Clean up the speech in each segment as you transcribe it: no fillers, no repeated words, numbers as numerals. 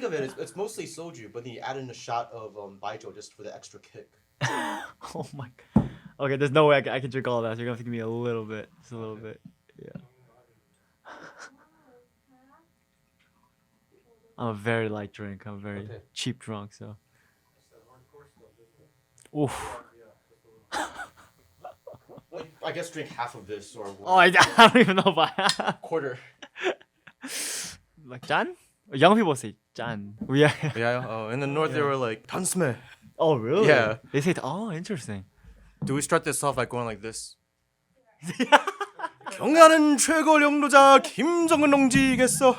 of it, it's mostly soju, but then you add in a shot of baijiu just for the extra kick. Oh my god. Okay, there's no way I can drink all that. So you're gonna have to give me a little bit. Just a little bit. Yeah. I'm a very light drink. I'm a very cheap drunk, so. Oof. I guess drink half of this or Oh, I don't even know about quarter. like 짠? Young people say 짠. Yeah. Yeah. Oh, in the north they were like tansme. Oh, really? Yeah. They say, oh, interesting. Do we start this off by going like this? 경야는 최고領導자 김정은 동지겠어.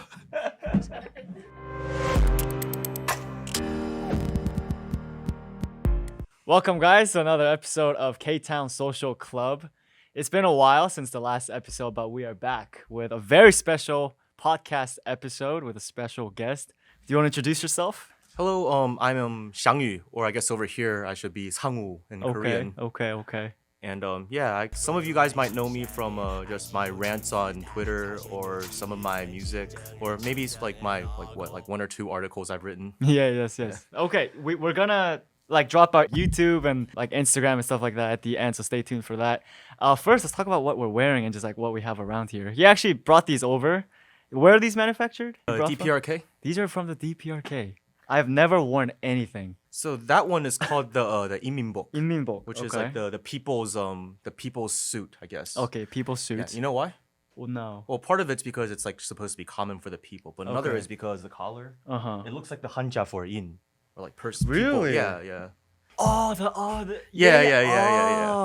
Welcome, guys, to another episode of Ktown Social Club. It's been a while since the last episode, but we are back with a very special podcast episode with a special guest. Do you want to introduce yourself? Hello, I'm Xiangyu, or I guess over here I should be 상우 in Korean. Okay. And some of you guys might know me from just my rants on Twitter or some of my music, or maybe it's like my one or two articles I've written. Yes. Okay, we're gonna drop our YouTube and Instagram and stuff like that at the end, so stay tuned for that. First, let's talk about what we're wearing and just what we have around here. He actually brought these over. Where are these manufactured? DPRK? These are from the DPRK. I've never worn anything. So that one is called the 인민복. 인민복, which is like the people's suit, I guess. Okay, people's suits. Yeah, you know why? Well, no. Well, part of it's because it's supposed to be common for the people, but another is because the collar. It looks like the hanja for in, or person. Really? People. Yeah. Yeah. Oh,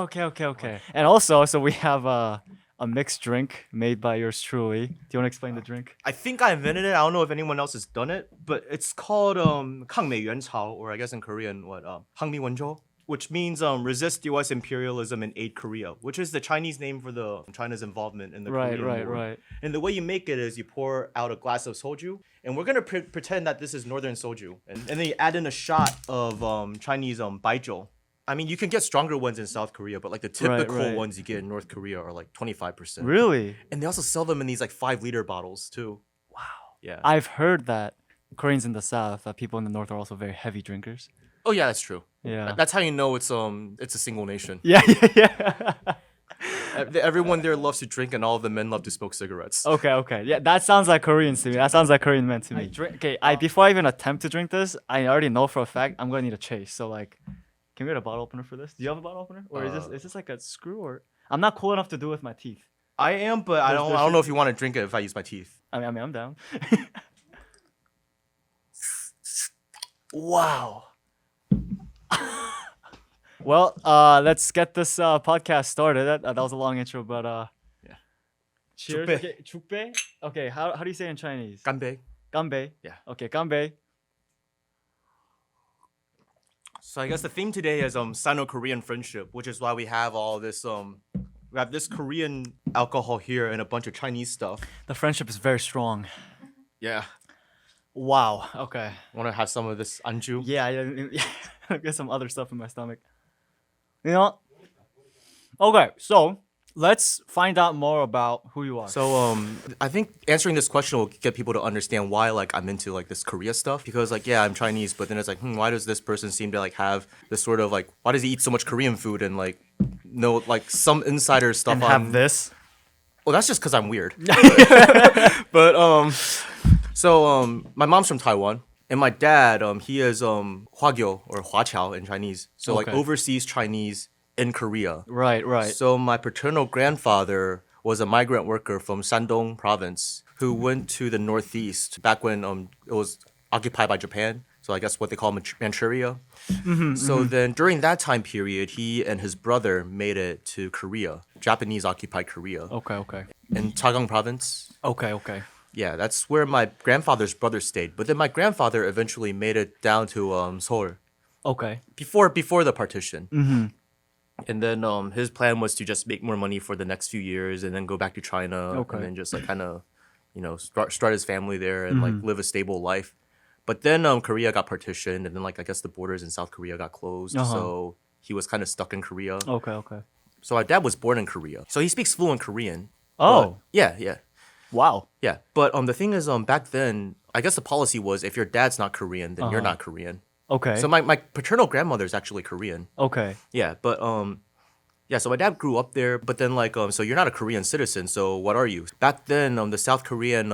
okay. And also, so we have a mixed drink made by yours truly. Do you want to explain the drink? I think I invented it. I don't know if anyone else has done it, but it's called抗美援朝, or I guess in Korean, 항미원조, which means resist U.S. imperialism and aid Korea, which is the Chinese name for China's involvement in the Korean War. Right. And the way you make it is you pour out a glass of soju, and we're gonna pretend that this is northern soju, and then you add in a shot of Chinese baijiu. I mean, you can get stronger ones in South Korea, but the typical ones you get in North Korea are 25%. Really? And they also sell them in these 5-liter bottles too. Wow. Yeah. I've heard that Koreans in the South, that people in the North are also very heavy drinkers. Oh yeah, that's true. Yeah. That's how you know it's a single nation. Yeah. Everyone there loves to drink, and all of the men love to smoke cigarettes. Okay. Yeah, that sounds like Koreans to me. That sounds like Korean men to me. Before I even attempt to drink this, I already know for a fact I'm gonna need a chase. So can we get a bottle opener for this? Do you have a bottle opener, or is this like a screw? Or I'm not cool enough to do it with my teeth. I am, but I don't know if you want to drink it if I use my teeth. I mean, I'm down. Wow. Well, let's get this podcast started. That was a long intro, but yeah. Cheers. 죽배. Okay, 죽배. Okay, how do you say it in Chinese? 간배. 간배. Yeah. Okay, 간배. So I guess the theme today is Sino-Korean friendship, which is why we have all this we have this Korean alcohol here and a bunch of Chinese stuff. The friendship is very strong. Yeah. Wow. Okay. Want to have some of this anju? Yeah. I get some other stuff in my stomach. You know? Okay, so let's find out more about who you are. So I think answering this question will get people to understand why I'm into this Korea stuff, because I'm Chinese, but then it's why does this person seem to have this sort of why does he eat so much Korean food and know some insider stuff and on have this? Well, that's just because I'm weird. But my mom's from Taiwan, and my dad he is Hwagyo, or Hwachao in Chinese, so overseas Chinese in Korea. Right. So my paternal grandfather was a migrant worker from Shandong province who went to the northeast back when it was occupied by Japan. So I guess what they call Manchuria. Then during that time period, he and his brother made it to Korea, Japanese occupied Korea. Okay. In Chagang province. Okay. Yeah, that's where my grandfather's brother stayed. But then my grandfather eventually made it down to Seoul. Okay. Before the partition. And then his plan was to just make more money for the next few years and then go back to China and then just kind of, start his family there and live a stable life. But then Korea got partitioned, and then I guess the borders in South Korea got closed, so he was kind of stuck in Korea. Okay. So my dad was born in Korea, so he speaks fluent Korean. Oh. Yeah. Wow. Yeah, but the thing is, back then I guess the policy was if your dad's not Korean, then you're not Korean. Okay. So my paternal grandmother is actually Korean. Okay. Yeah, but yeah, so my dad grew up there, but then like so you're not a Korean citizen, so what are you? Back then, the South Korean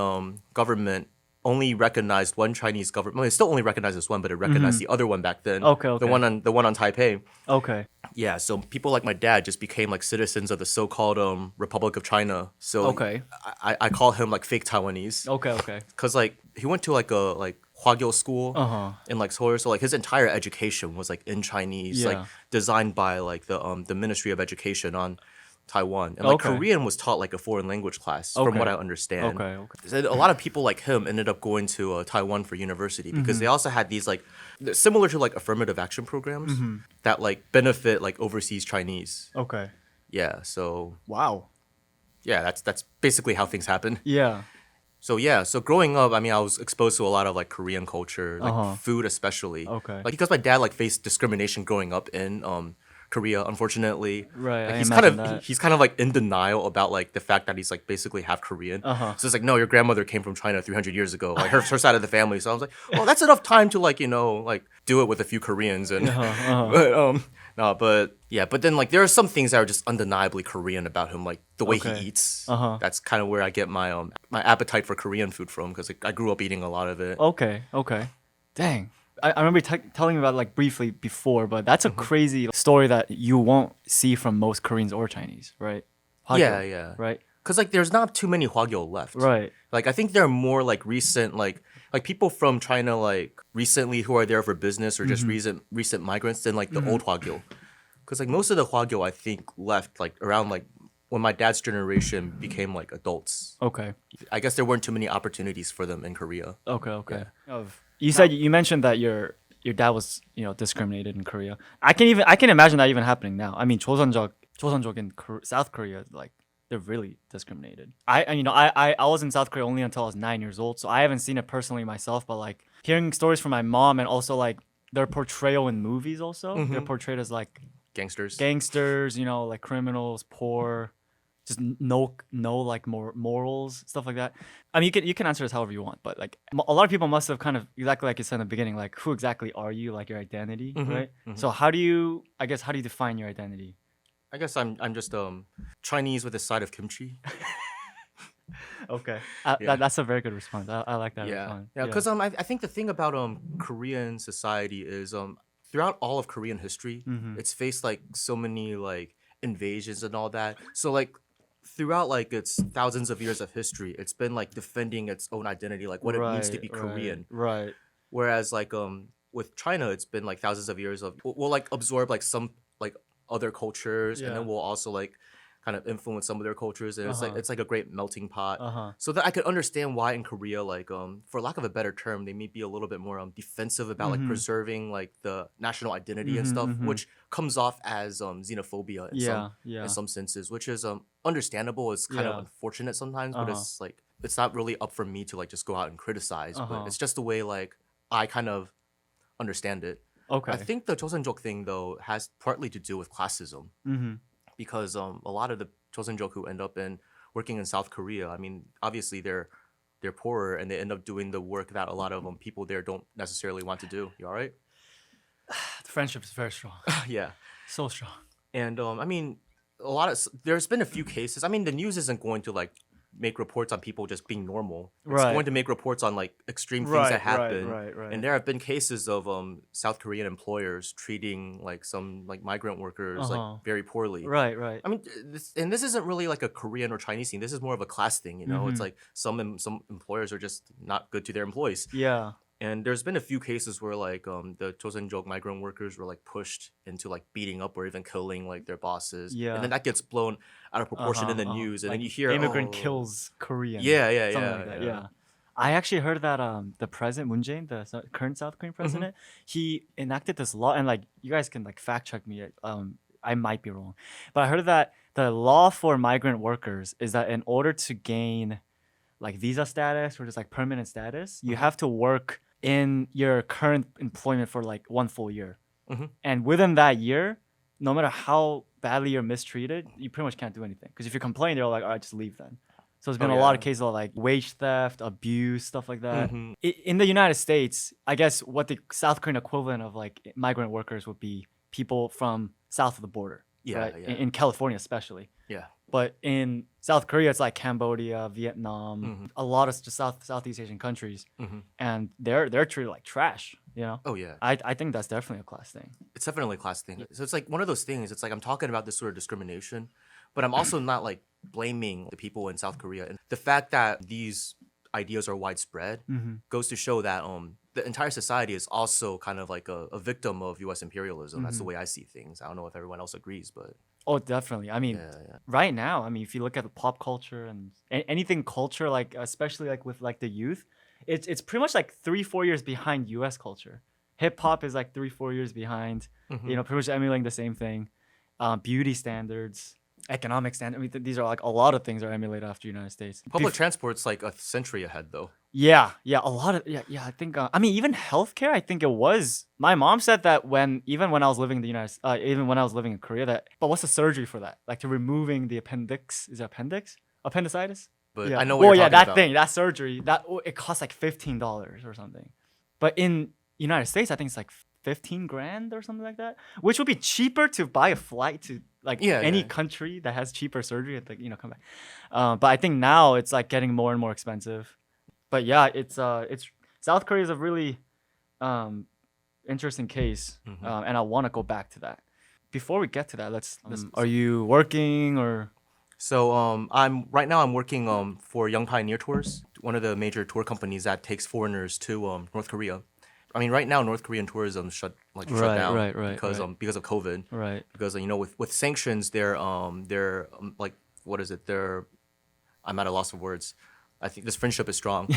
government only recognized one Chinese government. Well, it still only recognizes one, but it recognized the other one back then. Okay. The one on Taipei. Okay. Yeah, so people like my dad just became like citizens of the so-called Republic of China. So Okay. I call him like fake Taiwanese. Okay. Okay. Cause like he went to like a Hwagyo school in like Seoul, so like his entire education was like in Chinese, like Yeah. designed by like the Ministry of Education on Taiwan, and like Okay. Korean was taught like a foreign language class, from Okay. what I understand. Okay. Okay. So a lot of people like him ended up going to Taiwan for university because they also had these like similar to like affirmative action programs that like benefit like overseas Chinese. Okay. Yeah, so Wow. yeah, that's basically how things happen. Yeah. So yeah, so growing up, I mean, I was exposed to a lot of like Korean culture, like food especially. Okay. Like because my dad like faced discrimination growing up in Korea, unfortunately. Right, Like, I he's imagine kind of that. he's kind of like in denial about like the fact that he's like basically half Korean. So it's like, no, your grandmother came from China 300 years ago, like her side of the family. So I was like, well, that's enough time to like like do it with a few Koreans and but no, but yeah, but then like there are some things that are just undeniably Korean about him, like the way Okay. he eats. That's kind of where I get my my appetite for Korean food from because like, I grew up eating a lot of it. Okay. Okay. Dang. I remember telling you about like briefly before, but that's a crazy story that you won't see from most Koreans or Chinese, right? Yeah, yeah. Right. Because like there's not too many Hwagyo left. Right. Like I think there are more like recent like people from China like recently who are there for business or just recent migrants than like the old Hwagyo. Because like most of the Hwagyo I think left like around like when my dad's generation became like adults. Okay. I guess there weren't too many opportunities for them in Korea. Okay. Okay. You mentioned that your dad was discriminated in Korea. I can imagine that even happening now. I mean, 조선족 in South Korea, like they're really discriminated. I was in South Korea only until I was 9 years old, so I haven't seen it personally myself. But like hearing stories from my mom and also like their portrayal in movies, also they're portrayed as like Gangsters. like criminals, poor, just no like morals, stuff like that. I mean, you can answer this however you want, but like a lot of people must have kind of exactly like you said in the beginning, like who exactly are you, like your identity, right? So how do you define your identity? I guess I'm just Chinese with a side of kimchi. Okay, Yeah. that's a very good response. I like that Yeah, response. yeah. Because I think the thing about Korean society is throughout all of Korean history, it's faced like so many like invasions and all that. So like throughout like its thousands of years of history, it's been like defending its own identity, like what it means to be Korean. Right. Whereas like with China, it's been like thousands of years of we'll like absorb like some like other cultures, and then we'll also like kind of influence some of their cultures, and it's like a great melting pot. So that I could understand why in Korea, like for lack of a better term, they may be a little bit more defensive about like preserving like the national identity and stuff, which comes off as xenophobia in some senses, which is understandable. It's kind of unfortunate sometimes, but it's like it's not really up for me to like just go out and criticize, but it's just the way like I kind of understand it. Okay. I think the Joseonjok thing though has partly to do with classism. Because a lot of the Joseonjok who end up working in South Korea, I mean, obviously they're poorer and they end up doing the work that a lot of people there don't necessarily want to do. You all right? The friendship is very strong. Yeah. So strong. And I mean, there's been a few cases. I mean, the news isn't going to like make reports on people just being normal. It's going to make reports on like extreme things that happen. Right. And there have been cases of South Korean employers treating like some like migrant workers like very poorly. Right. I mean, this isn't really like a Korean or Chinese thing. This is more of a class thing, you know. It's like some employers are just not good to their employees. Yeah. And there's been a few cases where like the Joseonjok migrant workers were like pushed into like beating up or even killing like their bosses. Yeah. And then that gets blown out of proportion in the news, and like then you hear immigrant kills Korean. Yeah. Something like that. Yeah. I actually heard that the president Moon Jae-in, the current South Korean president, he enacted this law, and like you guys can like fact check me. I might be wrong, but I heard that the law for migrant workers is that in order to gain like visa status or just like permanent status, you have to work in your current employment for like 1 full year, and within that year, no matter how badly you're mistreated, you pretty much can't do anything. Because if you complain, they're like, all right, just leave then. So there's been Oh, a lot yeah. of cases of like wage theft, abuse, stuff like that. Mhm. In the United States, I guess what the South Korean equivalent of like migrant workers would be people from south of the border, Yeah, right? yeah. In California especially. Yeah. But in South Korea, it's like Cambodia, Vietnam, Mhm. a lot of just Southeast Asian countries, Mhm. and they're treated like trash. You know, Oh yeah. I think that's definitely a class thing. It's definitely a class thing. So it's like one of those things. It's like I'm talking about this sort of discrimination, but I'm also not like blaming the people in South Korea. And the fact that these ideas are widespread goes to show that the entire society is also kind of like a victim of U.S. imperialism. That's the way I see things. I don't know if everyone else agrees, but Oh, definitely. I mean, yeah. right now, I mean, if you look at the pop culture and anything culture, like especially like with like the youth, it's pretty much like 3-4 years behind U.S. culture. Hip hop is like 3-4 years behind. You know, pretty much emulating the same thing. Beauty standards, economic standards. I mean, these are like a lot of things are emulated after the United States. Public transport's like a century ahead, though. Yeah, a lot of I think I mean even healthcare. I think it was. My mom said that even when I was living in the even when I was living in Korea, but what's the surgery for that? Like to removing the appendix? Is it appendicitis? But Yeah. I know what you're talking that about. thing, that surgery, it costs like $15 or something. But in United States, I think it's like 15 grand or something like that, which would be cheaper to buy a flight to like any country that has cheaper surgery and like come back. But I think now it's like getting more and more expensive. But yeah, it's South Korea is a really interesting case, and I want to go back to that. Before we get to that, let's are you working or? So I'm working for Young Pioneer Tours, one of the major tour companies that takes foreigners to North Korea. I mean, right now North Korean tourism shut down because of COVID. Right. Because with sanctions, they're like what is it? I'm at a loss of words. I think this friendship is strong.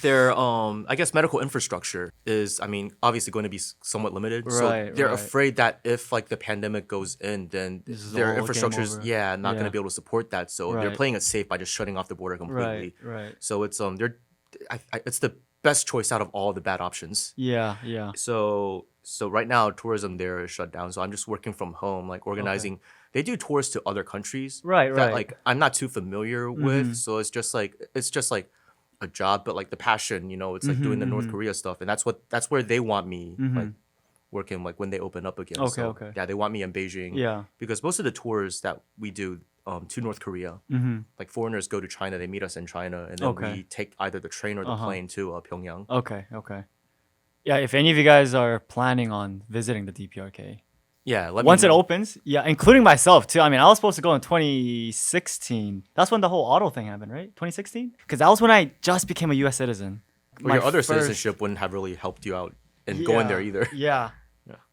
Their I guess medical infrastructure is obviously going to be somewhat limited. So they're afraid that if like the pandemic goes in, then their infrastructure is not going to be able to support that. So they're playing it safe by just shutting off the border completely. Right. So it's it's the best choice out of all the bad options. Yeah. So right now tourism there is shut down. So I'm just working from home, like organizing. Okay. They do tours to other countries that like I'm not too familiar with. So it's just like a job, but like the passion, it's like doing the North Korea stuff, and that's where they want me like working like when they open up again. Okay. Yeah, they want me in Beijing. Yeah. Because most of the tours that we do to North Korea, like foreigners go to China, they meet us in China, and then we take either the train or the plane to Pyongyang. Okay. Yeah, if any of you guys are planning on visiting the DPRK, once it opens, including myself too. I mean, I was supposed to go in 2016. That's when the whole auto thing happened, right? 2016? Because that was when I just became a U.S. citizen. Well, your other citizenship wouldn't have really helped you out in going there either. Yeah.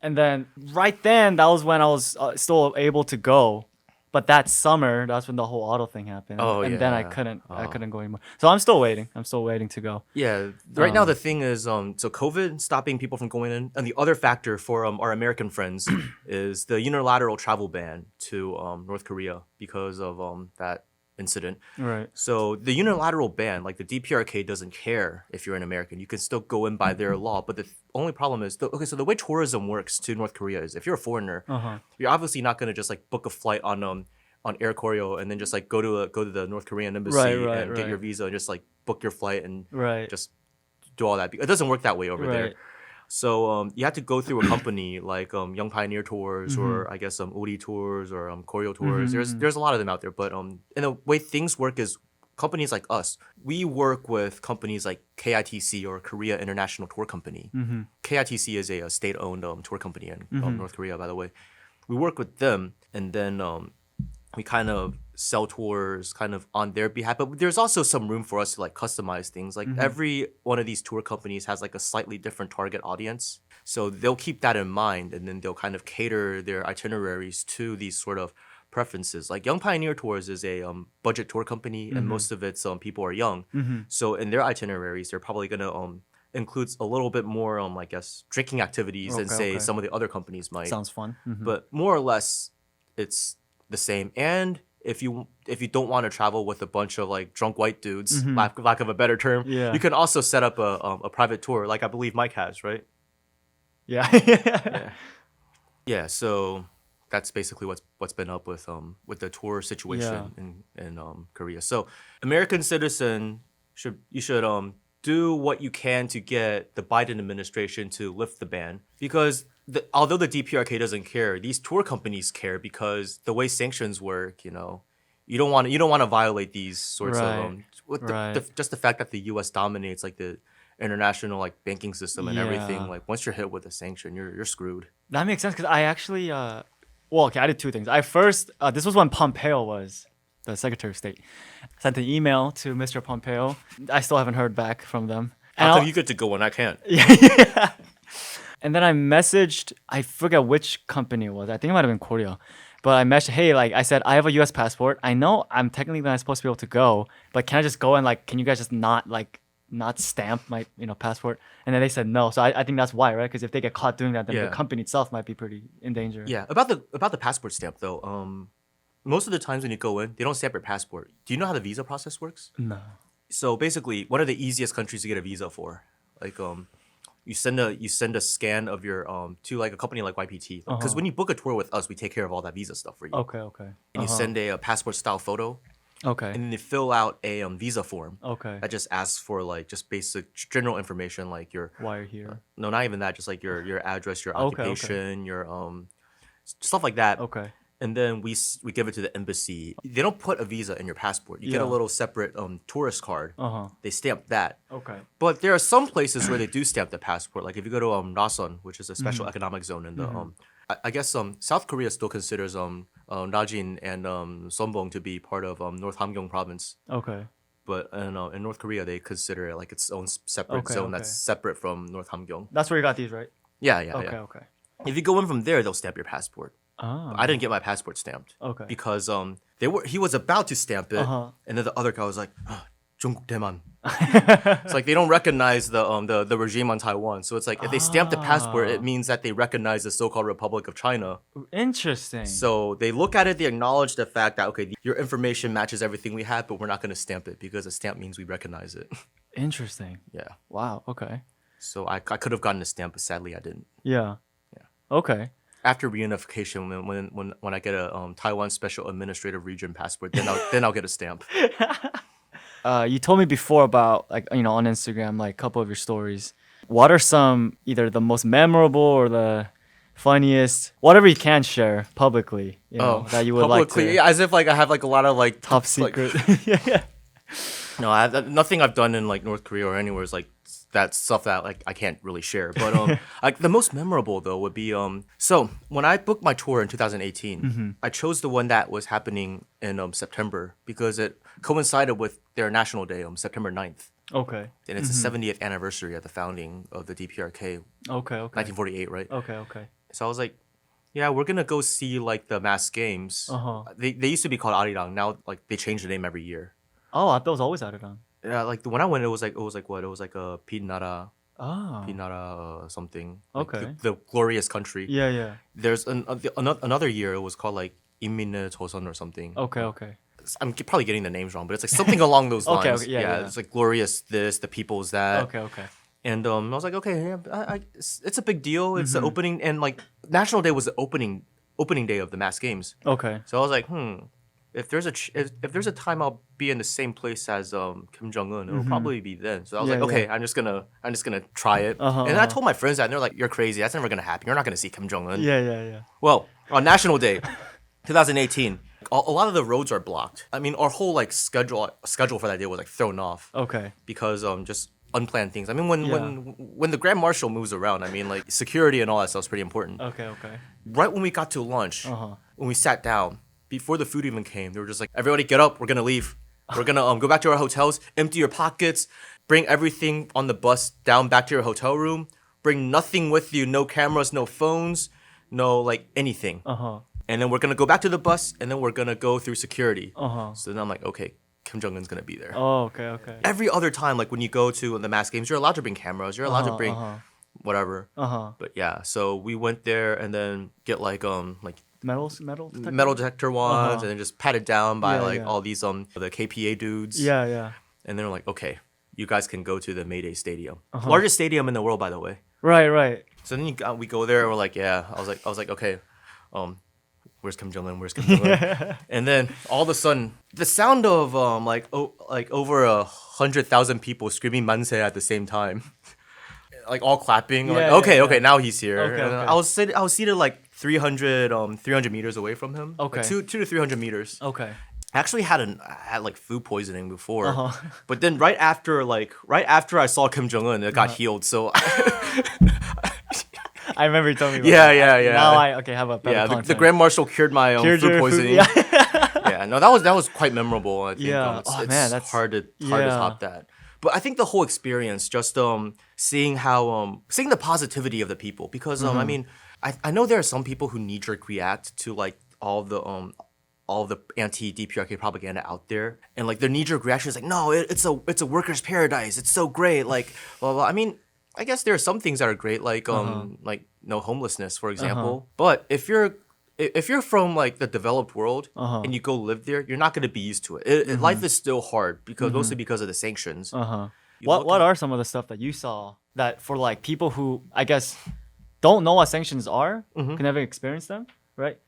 And then right then, that was when I was still able to go. But that summer, that's when the whole auto thing happened. Then I couldn't go anymore. So I'm still waiting. To go. Yeah. Right now the thing is, so COVID stopping people from going in, and the other factor for our American friends is the unilateral travel ban to North Korea because of that incident. Right. So the unilateral ban, like the DPRK doesn't care if you're an American. You can still go in by their law. But the only problem is, so the way tourism works to North Korea is if you're a foreigner, you're obviously not going to just like book a flight on Air Koryo and then just like go to the North Korean embassy and get your visa and just like book your flight and just do all that. It doesn't work that way over there. So you have to go through a company like Young Pioneer Tours or I guess Uri Tours or Koryo Tours. There's a lot of them out there. But and the way things work is companies like us, we work with companies like KITC or Korea International Tour Company. KITC is a state-owned tour company in North Korea, by the way. We work with them and then we kind of sell tours kind of on their behalf, but there's also some room for us to like customize things. Like every one of these tour companies has like a slightly different target audience. So they'll keep that in mind and then they'll kind of cater their itineraries to these sort of preferences. Like Young Pioneer Tours is a budget tour company and most of its people are young. So in their itineraries, they're probably going to includes a little bit more I guess drinking activities than say some of the other companies might. Sounds fun. But more or less it's the same. And if you don't want to travel with a bunch of like drunk white dudes, lack of a better term, you can also set up a private tour, like I believe Mike has, right? Yeah. Yeah. So that's basically what's been up with the tour situation in Korea. So American citizen should do what you can to get the Biden administration to lift the ban, because although the DPRK doesn't care, these tour companies care, because the way sanctions work, you don't want to violate these sorts of just the fact that the U.S. dominates like the international like banking system and everything. Like once you're hit with a sanction, you're screwed. That makes sense, because I actually I did two things. I first this was when Pompeo was the Secretary of State. Sent an email to Mr. Pompeo. I still haven't heard back from them. How come you get to go and I can't? Yeah. And then I messaged, I forget which company it was. I think it might have been Korea. But I messaged, hey, like I said, I have a U.S. passport. I know I'm technically not supposed to be able to go, but can I just go and like, can you guys just not stamp my passport? And then they said no. So I think that's why, right? Because if they get caught doing that, then the company itself might be pretty in danger. Yeah. About the passport stamp though, most of the times when you go in, they don't stamp your passport. Do you know how the visa process works? No. So basically, what are the easiest countries to get a visa for? Like you send a scan of your to like a company like YPT, because when you book a tour with us, we take care of all that visa stuff for you. Okay. And you send a passport style photo. Okay. And then they fill out a visa form. Okay. That just asks for like just basic general information like your why you're here. No, not even that. Just like your address, your occupation, your stuff like that. Okay. And then we give it to the embassy. They don't put a visa in your passport. You get a little separate tourist card. They stamp that. Okay. But there are some places where they do stamp the passport. Like if you go to Rason, which is a special economic zone in the I guess South Korea still considers Najin and Sonbong to be part of North Hamgyong province. Okay. But in North Korea, they consider it like its own separate zone that's separate from North Hamgyong. That's where you got these, right? Yeah. Okay. If you go in from there, they'll stamp your passport. Oh. I didn't get my passport stamped. Okay. Because he was about to stamp it, and then the other guy was like, 중국 대만. It's like they don't recognize the regime on Taiwan. So it's like if they stamp the passport, it means that they recognize the so-called Republic of China. Interesting. So they look at it, they acknowledge the fact that okay, your information matches everything we have, but we're not going to stamp it because a stamp means we recognize it. Interesting. Yeah. Wow. Okay. So I could have gotten a stamp, but sadly I didn't. Yeah. Okay. After reunification, when I get a Taiwan Special Administrative Region passport, then I'll get a stamp. You told me before about like on Instagram, like a couple of your stories. What are some either the most memorable or the funniest, whatever you can share publicly, that you would like to? Yeah, as if like I have like a lot of like top secret. Yeah. No, nothing I've done in like North Korea or anywhere is like that stuff that like I can't really share. But like the most memorable though would be so when I booked my tour in 2018, I chose the one that was happening in September because it coincided with their national day on September 9th. Okay. And it's the 70th anniversary of the founding of the DPRK. Okay. 1948, right? Okay. So I was like, yeah, we're gonna go see like the mass games. They used to be called Arirang. Now like they change the name every year. Oh, I thought it was always Arirang. Yeah, like when I went, it was like what? It was like a Pinara. Oh. Pinara something. Like Okay. the glorious country. Yeah. There's another year. It was called like Inminne Joseon or something. Okay. I'm probably getting the names wrong, but it's like something along those lines. Okay. Yeah. It's like glorious this, the people's that. Okay. And I was like, okay, yeah, it's a big deal. It's the opening, and like National Day was the opening day of the mass games. Okay. So I was like, if there's a time I'll be in the same place as Kim Jong Un, it'll probably be then. So I was like, okay, I'm just gonna try it. And then I told my friends that, and they're like, you're crazy. That's never gonna happen. You're not gonna see Kim Jong Un. Yeah. Well, on National Day, 2018, a lot of the roads are blocked. I mean, our whole like schedule for that day was like thrown off. Okay. Because just unplanned things. I mean, when the Grand Marshal moves around, I mean, like security and all that stuff is pretty important. Okay. Right when we got to lunch, when we sat down, before the food even came, they were just like, everybody get up, we're gonna leave. We're gonna go back to our hotels, empty your pockets, bring everything on the bus down back to your hotel room, bring nothing with you, no cameras, no phones, no like anything. And then we're gonna go back to the bus, and then we're gonna go through security. So then I'm like, okay, Kim Jong Un's gonna be there. Oh, okay. Every other time, like when you go to the mass games, you're allowed to bring cameras, you're allowed to bring whatever. But yeah, so we went there and then get like metal detector wands, and then just patted down by all these the KPA dudes. Yeah. And they're like, okay, you guys can go to the Mayday Stadium, largest stadium in the world, by the way. Right. So then we go there and we're like, yeah. I was like, okay, where's Kim Jong Un? Where's Kim Jong Un? And then all of a sudden, the sound of like over 100,000 people screaming manse at the same time, like all clapping. Like okay, now he's here. Okay, And okay. I was seated like 300 meters away from him. Okay. Like 2 to 300 meters. Okay. I actually had like food poisoning before, Uh-huh. but then right after I saw Kim Jong Un, it got healed. So I remember you told me. About yeah, that. yeah. Now I have a better Yeah, content. the Grand Marshal cured my Cured food your poisoning. yeah. Yeah, no, that was quite memorable. I think Yeah. it's, Oh, it's man, that's- hard to yeah. top that. But I think the whole experience, just seeing how seeing the positivity of the people, because I mean, I know there are some people who knee-jerk react to like all the anti-DPRK propaganda out there, and like their knee-jerk reaction is like, no, it's a workers' paradise. It's so great. Like, well, I mean, I guess there are some things that are great, like no homelessness, for example. But if you're from like the developed world and you go live there, you're not going to be used to it. Life is still hard because mostly because of the sanctions. What are some of the stuff that you saw that for like people who I guess don't know what sanctions are, can never experience them, right?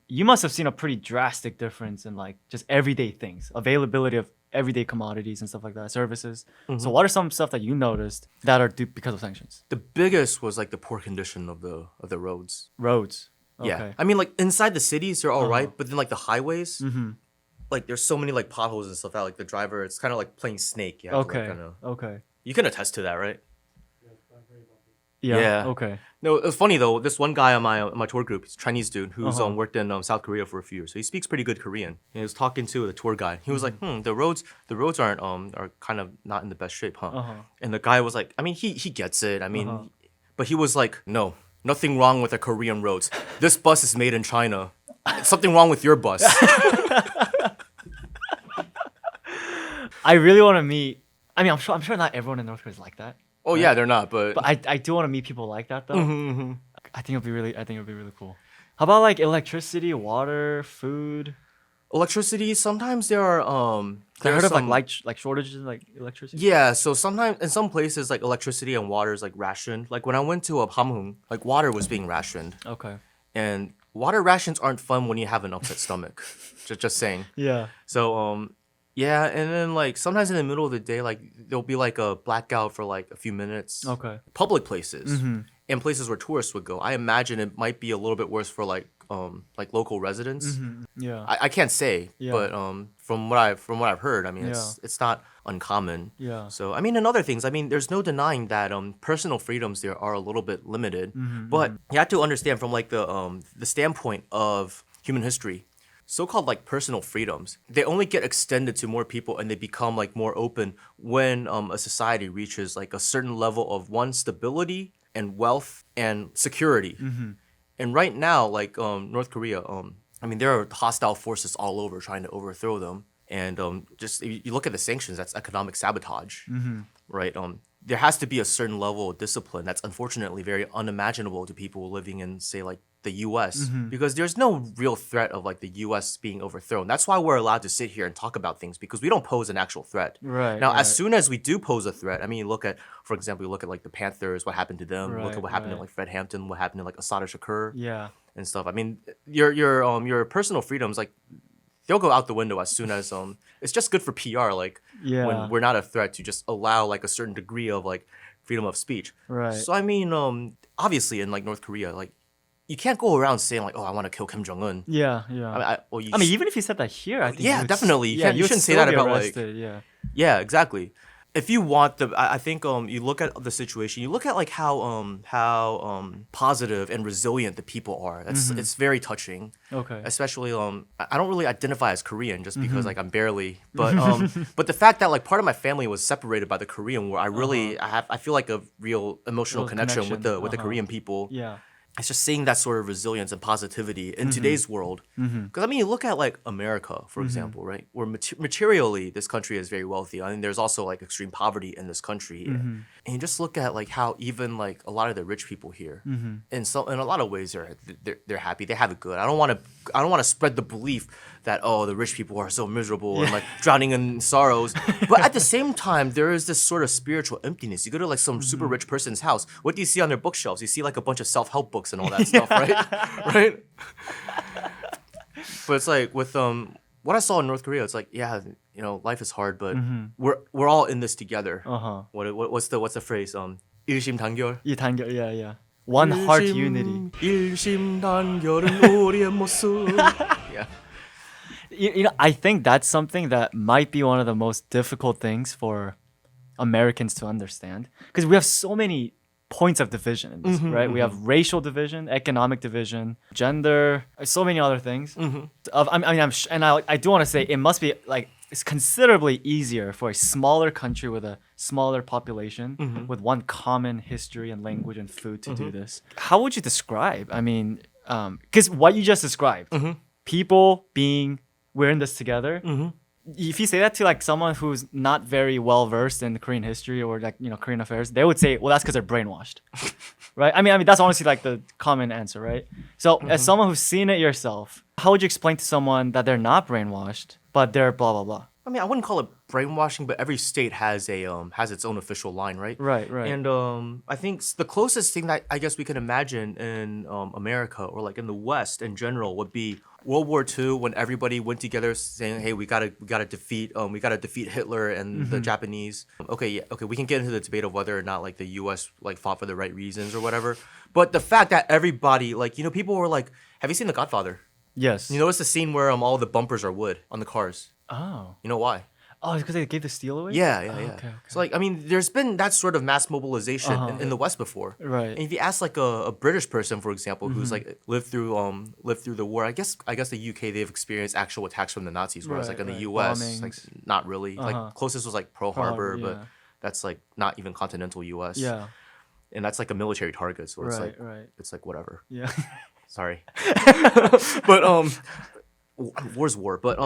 You must have seen a pretty drastic difference in like just everyday things, availability of everyday commodities and stuff like that, services. So what are some stuff that you noticed that are due because of sanctions? The biggest was like the poor condition of the roads. Roads. Okay. Yeah, I mean, like inside the cities, they're all right, but then like the highways, like there's so many like potholes and stuff that like the driver, it's kind of like playing snake. You have to, Okay. like, kinda, Okay. you can attest to that, right? Yeah. Yeah. Okay. No, it was funny though. This one guy on my tour group, he's a Chinese dude who's worked in South Korea for a few years, so he speaks pretty good Korean. And he was talking to the tour guide. He was like, the roads aren't are kind of not in the best shape, huh? And the guy was like, I mean, he gets it. I mean, but he was like, no, nothing wrong with the Korean roads. This bus is made in China. It's something wrong with your bus. I really want to meet. I mean, I'm sure not everyone in North Korea is like that. Oh yeah, they're not, but But I do want to meet people like that though. I think it'll be really cool. How about like electricity, water, food? electricity. Sometimes there are I heard of like shortages in like electricity. Yeah, so sometimes in some places like electricity and water is like rationed. Like when I went to Hamhung, like water was being rationed, Okay. and water rations aren't fun when you have an upset stomach. Just saying. Yeah. So yeah, and then like sometimes in the middle of the day, like there'll be like a blackout for like a few minutes. Okay. Public places and places where tourists would go. I imagine it might be a little bit worse for like local residents. Yeah. I can't say, Yeah. but from what I've heard, I mean it's not uncommon. Yeah. So I mean, and other things. I mean, there's no denying that personal freedoms there are a little bit limited, but you have to understand from like the standpoint of human history. So-called like personal freedoms, they only get extended to more people and they become like more open when a society reaches like a certain level of stability and wealth and security. And right now, like North Korea, I mean, there are hostile forces all over trying to overthrow them. And just if you look at the sanctions, that's economic sabotage, right? There has to be a certain level of discipline that's unfortunately very unimaginable to people living in, say, like the U.S. Because there's no real threat of like the U.S. being overthrown. That's why we're allowed to sit here and talk about things because we don't pose an actual threat. Right. Now, right. as soon as we do pose a threat, I mean, for example, you look at like the Panthers, what happened to them. Look Right, at what happened to right. like Fred Hampton, what happened to like Assata Shakur Yeah. and stuff. I mean, your personal freedoms, like they'll go out the window as soon as it's just good for PR. Like Yeah. when we're not a threat to just allow like a certain degree of like freedom of speech. Right. So I mean, obviously in like North Korea, like you can't go around saying like, oh, I want to kill Kim Jong Un. Yeah. Yeah. I mean, even if you said that here, I think Yeah, you would definitely. You can't- you would shouldn't say still that be about, like- arrested, yeah. yeah, exactly. If you want I think you look at the situation. You look at like how positive and resilient the people are. It's very touching. Okay. Especially I don't really identify as Korean just because like I'm barely, but but the fact that like part of my family was separated by the Korean War, I feel like a real emotional Real connection with the connection. Korean people. Yeah. It's just seeing that sort of resilience and positivity in today's world. Because I mean, you look at like America, for example, right? Where materially this country is very wealthy. I mean, there's also like extreme poverty in this country, and you just look at like how even like a lot of the rich people here, in a lot of ways they're happy, they have it good. I don't want to spread the belief that the rich people are so miserable and like drowning in sorrows. But at the same time, there is this sort of spiritual emptiness. You go to like some super rich person's house. What do you see on their bookshelves? You see like a bunch of self-help books books and all that stuff, right? Right? But it's like with what I saw in North Korea, it's like, yeah, life is hard, but we're all in this together. What's the phrase? 일심단결. Yeah. One heart unity. 일심단결은 우리의 모습. Yeah. I think that's something that might be one of the most difficult things for Americans to understand, because we have so many points of division in this, right? We have racial division, economic division, gender, so many other things. I do want to say it must be like it's considerably easier for a smaller country with a smaller population with one common history and language and food to do this. How would you describe? I mean, because what you just described, people being we're in this together. If you say that to like someone who's not very well versed in Korean history or like Korean affairs, they would say, well, that's because they're brainwashed, right? I mean that's honestly like the common answer, right? So as someone who's seen it yourself, how would you explain to someone that they're not brainwashed but they're blah blah blah? I mean, I wouldn't call it brainwashing, but every state has its own official line, right? Right. And I think the closest thing that I guess we can imagine in America or like in the West in general would be World War II, when everybody went together saying, "Hey, we gotta defeat Hitler and the Japanese." Okay, we can get into the debate of whether or not like the U.S. like fought for the right reasons or whatever. But the fact that everybody people were like, "Have you seen The Godfather?" Yes. You notice the scene where all the bumpers are wood on the cars. Oh. You know why? Oh, it's because they gave the steel away? Yeah. Okay. So like, I mean, there's been that sort of mass mobilization in the West before. Right. And if you ask like a British person, for example, who's like lived through the war, I guess the UK, they've experienced actual attacks from the Nazis, whereas like in the US, bombings. like not really. Like closest was like Pearl Harbor, but that's like not even continental US. Yeah. And that's like a military target, so it's it's like whatever. Yeah. Sorry. But war's war, but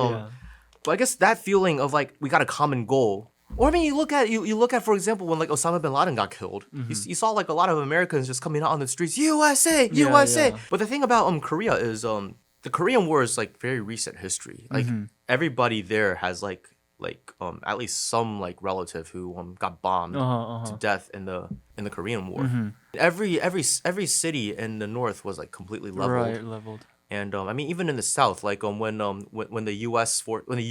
But I guess that feeling of like we got a common goal. Or I mean, you look at for example when like Osama bin Laden got killed, you saw like a lot of Americans just coming out on the streets, USA. Yeah. But the thing about Korea is the Korean War is like very recent history. Like everybody there has like at least some like relative who got bombed to death in the Korean War. Every city in the north was like completely leveled. Right, leveled. And I mean, even in the South, like when the when the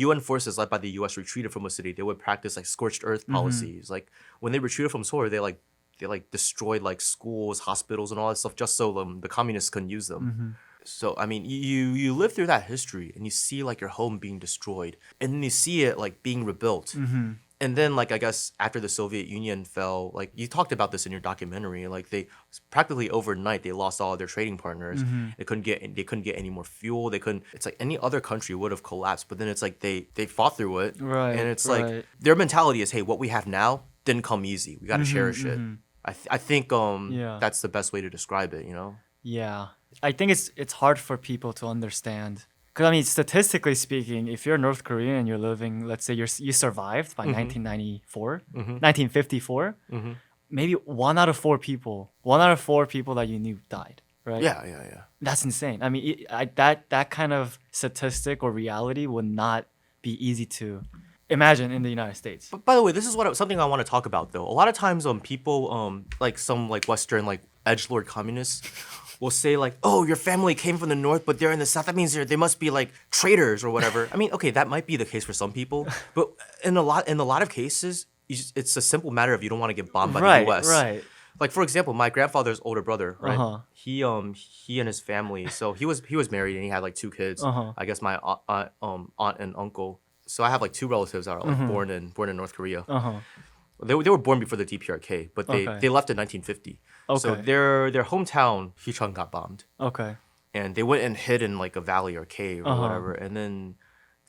UN forces led by the US retreated from a city, they would practice like scorched earth policies. Like when they retreated from Seoul, they destroyed like schools, hospitals, and all that stuff just so the communists couldn't use them. So I mean, you live through that history and you see like your home being destroyed, and then you see it like being rebuilt. And then, like, I guess after the Soviet Union fell, like you talked about this in your documentary, like they practically overnight they lost all of their trading partners. They couldn't get any more fuel. They couldn't. It's like any other country would have collapsed. But then it's like they fought through it, right? And it's like their mentality is, hey, what we have now didn't come easy. We got to cherish it. I think that's the best way to describe it. Yeah, I think it's hard for people to understand. Because I mean, statistically speaking, if you're North Korean and you're living, let's say you survived by 1994, 1954, maybe one out of four people that you knew died, right? Yeah. That's insane. I mean, that kind of statistic or reality would not be easy to imagine in the United States. But by the way, this is something I want to talk about though. A lot of times, people like some like Western like edgelord communists will say like, oh, your family came from the north, but they're in the south. That means they must be like traitors or whatever. I mean, okay, that might be the case for some people, but in a lot of cases, it's a simple matter of you don't want to get bombed by the U.S. Right. Like for example, my grandfather's older brother, right? He and his family. So he was married and he had like two kids. I guess my aunt and uncle. So I have like two relatives that are like born in North Korea. They were born before the DPRK, but they left in 1950. Okay. So their hometown, Hichang, got bombed. Okay. And they went and hid in like a valley or cave or whatever. And then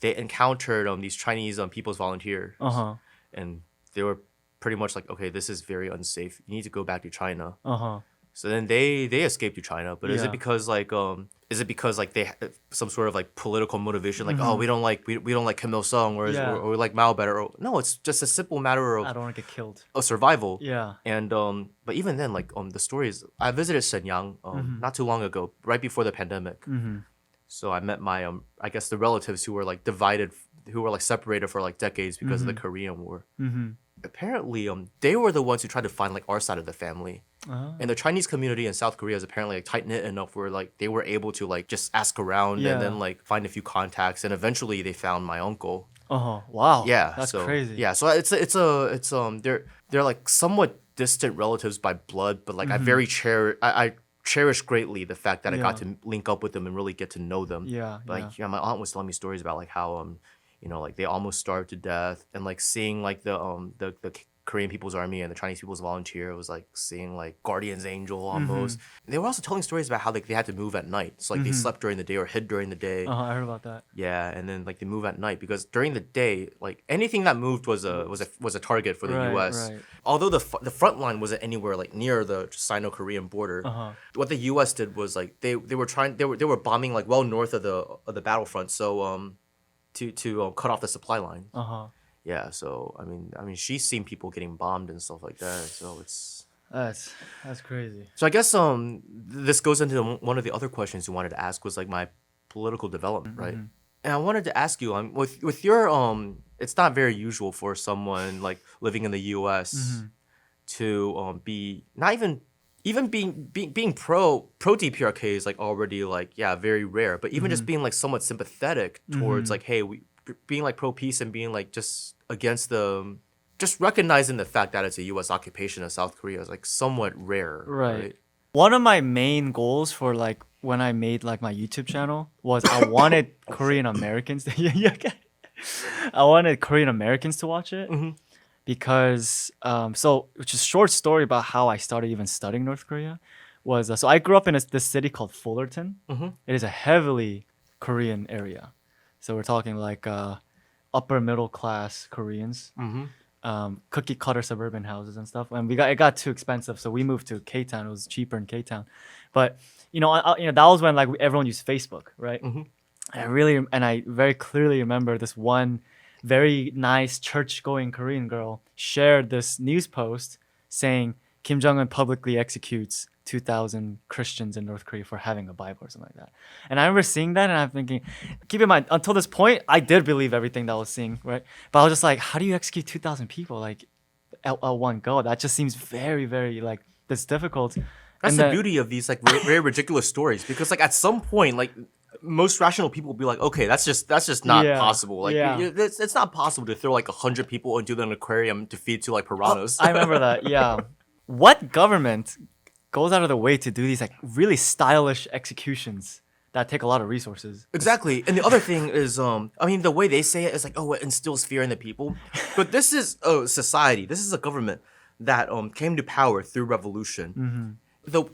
they encountered these Chinese People's Volunteers. And they were pretty much like, okay, this is very unsafe. You need to go back to China. So then they escaped to China. But is it because like they had some sort of like political motivation, like we don't like Kim Il Sung or we like Mao better? Or, no, it's just a simple matter of I don't want to get killed. Of survival. Yeah. And but even then, like the stories, I visited Shenyang not too long ago, right before the pandemic. So I met my I guess the relatives who were like divided, who were like separated for like decades because of the Korean War. Apparently, they were the ones who tried to find like our side of the family. And the Chinese community in South Korea is apparently like tight knit enough where like they were able to like just ask around and then like find a few contacts, and eventually they found my uncle. Wow. Yeah, That's so crazy. yeah, so it's they're like somewhat distant relatives by blood, but like I cherish greatly the fact that I got to link up with them and really get to know them. Yeah. Like my aunt was telling me stories about like how like they almost starved to death, and like seeing like the Korean People's Army and the Chinese People's Volunteer. It was like seeing like Guardian's Angel almost. They were also telling stories about how like they had to move at night. So like they slept during the day or hid during the day. I heard about that. Yeah, and then like they move at night because during the day, like anything that moved was a target for the U.S. Right. Although the front line wasn't anywhere like near the Sino-Korean border. What the U.S. did was like they were bombing like well north of the battlefront. So to cut off the supply line. Yeah, so I mean, she's seen people getting bombed and stuff like that. So That's crazy. so I guess this goes into one of the other questions you wanted to ask was like my political development, right? And I wanted to ask you with your it's not very usual for someone like living in the U.S. to be not even being pro DPRK is like already like very rare, but even just being like somewhat sympathetic towards like being like pro peace and being like just against just recognizing the fact that it's a U.S. occupation of South Korea is like somewhat rare, right? One of my main goals for like when I made like my YouTube channel was I wanted Korean Americans to I wanted Korean Americans to watch it because which is a short story about how I started even studying North Korea was so I grew up in this city called Fullerton. It is a heavily Korean area. So we're talking like upper middle class Koreans, cookie cutter suburban houses and stuff. And it got too expensive, so we moved to Ktown. It was cheaper in Ktown, but that was when like everyone used Facebook, right? I very clearly remember this one very nice church-going Korean girl shared this news post saying Kim Jong-un publicly executes 2,000 Christians in North Korea for having a Bible or something like that. And I remember seeing that and I'm thinking, keep in mind, until this point, I did believe everything that I was seeing, right? But I was just like, how do you execute 2,000 people like at one go? That just seems very, very like, that's difficult. That's the beauty of these like very ridiculous stories, because like at some point, like most rational people will be like, okay, that's just not possible. Like it's not possible to throw like 100 people into an aquarium to feed to like piranhas. I remember that. Yeah. What government goes out of the way to do these like really stylish executions that take a lot of resources? Exactly. And the other thing is, I mean, the way they say it is like, oh, it instills fear in the people. But this is a society. This is a government that came to power through revolution.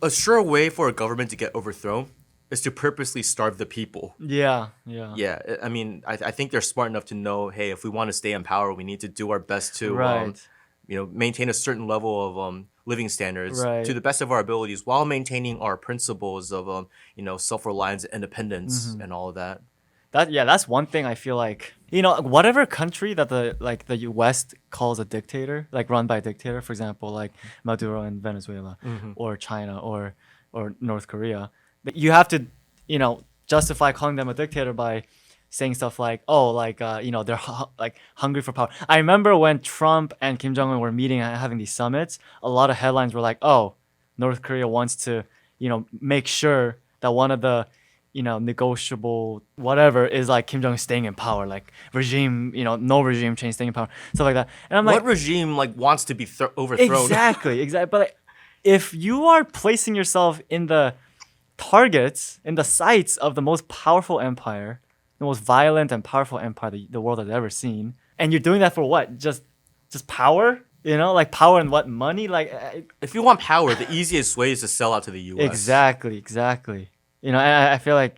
A sure way for a government to get overthrown is to purposely starve the people. Yeah. I mean, I think they're smart enough to know, hey, if we want to stay in power, we need to do our best to, maintain a certain level of living standards to the best of our abilities while maintaining our principles of, self-reliance, independence, and all of that. That's one thing I feel like, whatever country that the West calls a dictator, like run by a dictator, for example, like Maduro in Venezuela or China or North Korea, you have to, justify calling them a dictator by saying stuff like, they're like hungry for power. I remember when Trump and Kim Jong-un were meeting and having these summits, a lot of headlines were like, oh, North Korea wants to, make sure that one of the, negotiable whatever is like Kim Jong-un staying in power, like regime, no regime change, staying in power, stuff like that. And I'm like, what regime like wants to be overthrown? Exactly. But like, if you are placing yourself in the targets, in the sights of the most powerful empire, the most violent and powerful empire the world has ever seen, and you're doing that for what? Just power? Like power and what? Money? Like, if you want power, the easiest way is to sell out to the U.S. Exactly. I feel like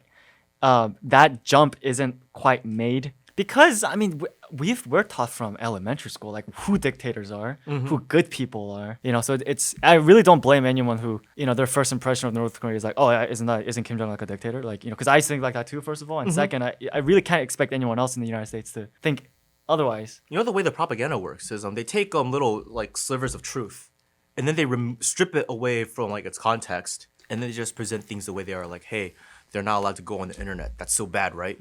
that jump isn't quite made because I mean we're taught from elementary school like who dictators are, who good people are. So I really don't blame anyone who their first impression of North Korea is like, oh, isn't Kim Jong-un like a dictator? Like because I think like that too. First of all, and second, I really can't expect anyone else in the United States to think otherwise. The way the propaganda works is they take little like slivers of truth, and then they strip it away from like its context, and then they just present things the way they are. Like, hey, they're not allowed to go on the internet. That's so bad, right?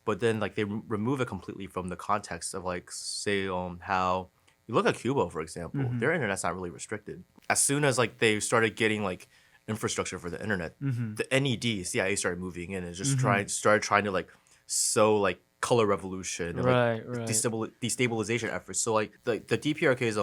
But then like they remove it completely from the context of like say how you look at Cuba, for example. Their internet's not really restricted. as soon as like they started getting like infrastructure for the internet, the NED CIA started moving in and just started trying to like sow like color revolution and like destabilization efforts. So like the DPRK's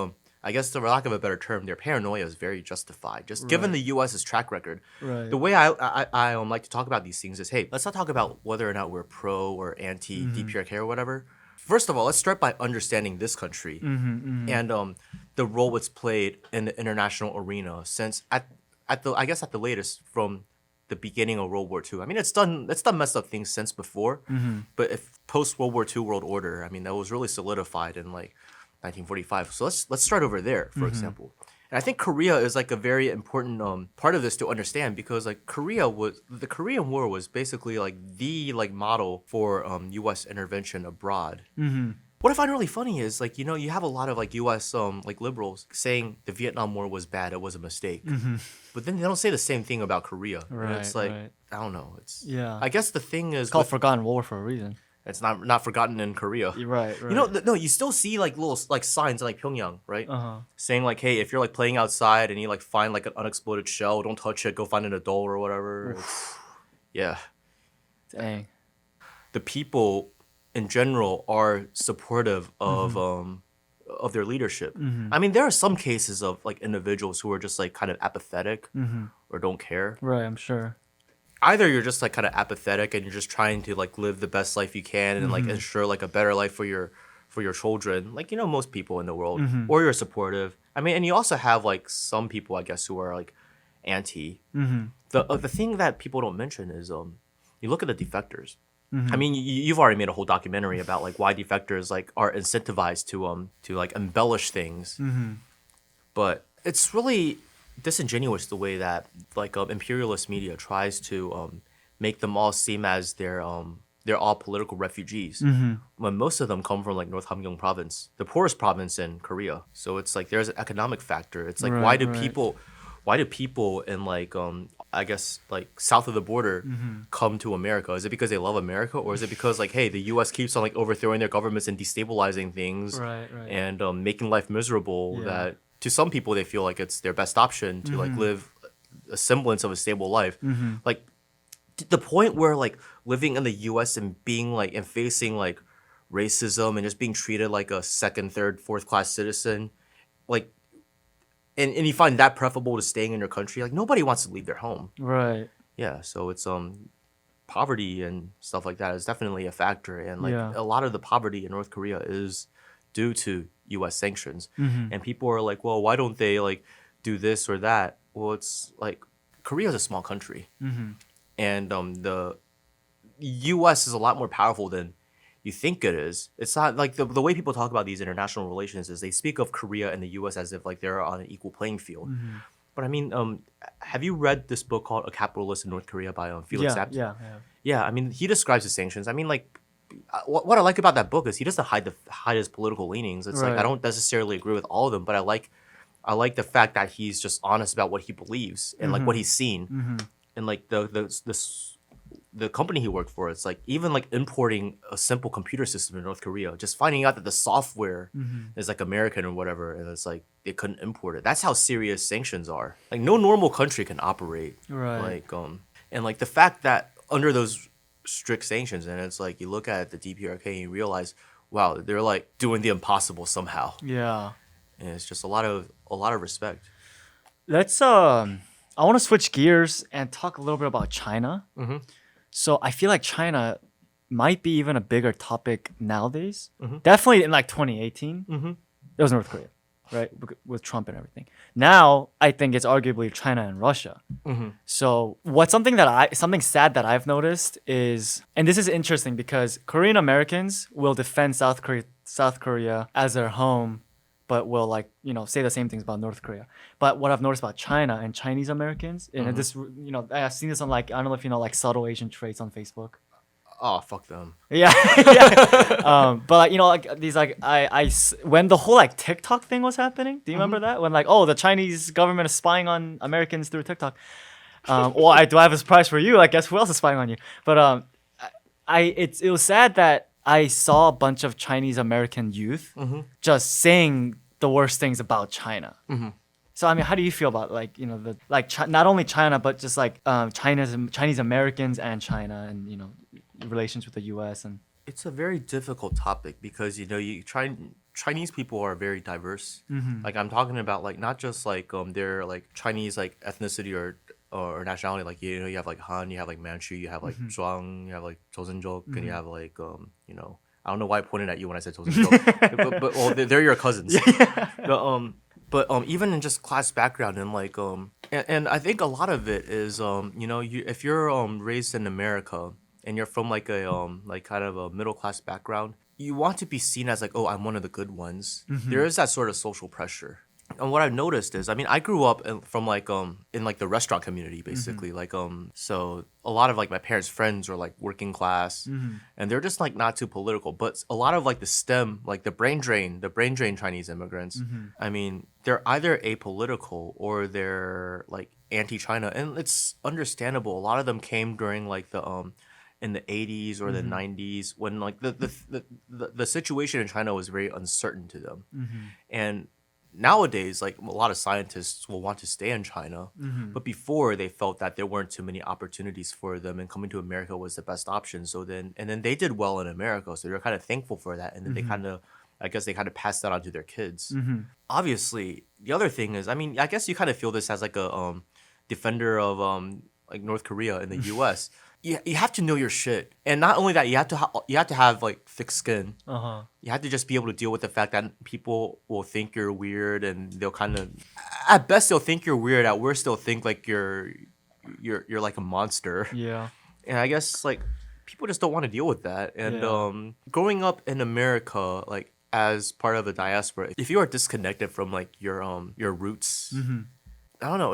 I guess for lack of a better term, their paranoia is very justified. Just given the U.S.'s track record, the way I like to talk about these things is, hey, let's not talk about whether or not we're pro or anti DPRK or whatever. First of all, let's start by understanding this country and the role it's played in the international arena since at the latest from the beginning of World War II. I mean, it's done messed up things since before, but if post World War II world order, I mean, that was really solidified in like 1945. So let's start over there, for example. And I think Korea is like a very important part of this to understand because like the Korean War was basically like the like model for U.S. intervention abroad. What I find really funny is like you have a lot of like U.S. Like liberals saying the Vietnam War was bad, it was a mistake, but then they don't say the same thing about Korea. And it's like I don't know. I guess the thing is it's called forgotten war for a reason. It's not forgotten in Korea. Right. No, you still see like little like signs in like Pyongyang, right? Saying like, hey, if you're like playing outside and you like find like an unexploded shell, don't touch it. Go find an adult or whatever. Yeah. Dang. The people in general are supportive of their leadership. I mean, there are some cases of like individuals who are just like kind of apathetic or don't care. Right, I'm sure. Either you're just like kind of apathetic and you're just trying to like live the best life you can and like ensure like a better life for your children, like most people in the world, or you're supportive. I mean, and you also have like some people, I guess, who are like anti. The thing that people don't mention is you look at the defectors. I mean, you've already made a whole documentary about like why defectors like are incentivized to like embellish things, but it's really disingenuous the way that like imperialist media tries to make them all seem as they're all political refugees when most of them come from like North Hamgyong province, the poorest province in Korea. So it's like there's an economic factor. It's like why do people in like I guess like south of the border come to America? Is it because they love America, or is it because like, hey, the U.S. keeps on like overthrowing their governments and destabilizing things and making life miserable that to some people they feel like it's their best option to like live a semblance of a stable life. Like the point where like living in the U.S. and being like and facing like racism and just being treated like a second, third, fourth class citizen, like and you find that preferable to staying in your country, like nobody wants to leave their home. Right. Yeah, so it's poverty and stuff like that is definitely a factor, and like a lot of the poverty in North Korea is due to U.S. sanctions. And people are like, well, why don't they like do this or that? Well, it's like Korea is a small country, and the U.S. is a lot more powerful than you think it is. It's not like the way people talk about these international relations is they speak of Korea and the U.S. as if like they're on an equal playing field. But I mean, have you read this book called A Capitalist in North Korea by Felix Zapp? Yeah. I mean, he describes the sanctions. I mean, like, what I like about that book is he doesn't hide his political leanings. It's like I don't necessarily agree with all of them, but I like the fact that he's just honest about what he believes and like what he's seen, and like the company he worked for. It's like even like importing a simple computer system in North Korea, just finding out that the software is like American or whatever, and it's like they couldn't import it. That's how serious sanctions are. Like no normal country can operate. Like and like the fact that under those strict sanctions, and it's like you look at the DPRK and you realize, wow, they're like doing the impossible somehow. And it's just a lot of respect. Let's I want to switch gears and talk a little bit about China. So I feel like China might be even a bigger topic nowadays. Definitely in like 2018, it was North Korea, right, with Trump and everything. Now I think it's arguably China and Russia. So something sad that I've noticed is, and this is interesting because Korean Americans will defend South Korea as their home, but will like say the same things about North Korea. But what I've noticed about China and Chinese Americans, and this I've seen this on like, I don't know if you know, like subtle Asian traits on Facebook. Oh, fuck them. Yeah. But like these like I when the whole like TikTok thing was happening, do you remember that? When like, oh, the Chinese government is spying on Americans through TikTok. Well, do I have a surprise for you? I guess who else is spying on you? But it was sad that I saw a bunch of Chinese American youth just saying the worst things about China. So So I mean, how do you feel about like the like not only China but just like Chinese Americans and China and relations with the U.S. and It's a very difficult topic because Chinese people are very diverse. Like I'm talking about like not just like their like Chinese like ethnicity or nationality. Like you have like Han, you have like Manchu, you have like Zhuang, you have like Joseonjok, and you have like I don't know why I pointed at you when I said Joseonjok, but well they're your cousins. But even in just class background and like and I think a lot of it is if you're raised in America and you're from like a like kind of a middle class background, you want to be seen as like, oh, I'm one of the good ones. There is that sort of social pressure. And what I've noticed is, I mean, I grew up from like in like the restaurant community basically, like so a lot of like my parents' friends were like working class, and they're just like not too political. But a lot of like the STEM, like the brain drain Chinese immigrants, I mean, they're either apolitical or they're like anti-China, and it's understandable. A lot of them came during like the in the 80s or the 90s when like the situation in China was very uncertain to them, and nowadays, like a lot of scientists will want to stay in China, but before they felt that there weren't too many opportunities for them, and coming to America was the best option. So then they did well in America, so they're kind of thankful for that, and then I guess they kind of passed that on to their kids. Obviously, the other thing is, I mean, I guess you kind of feel this as like a defender of like North Korea in the U.S. You have to know your shit, and not only that, you have to have like thick skin. You have to just be able to deal with the fact that people will think you're weird, and they'll kind of, at best, they'll think you're weird. At worst, they'll think like you're like a monster. Yeah. And I guess like people just don't want to deal with that. And growing up in America, like as part of a diaspora, if you are disconnected from like your roots, I don't know,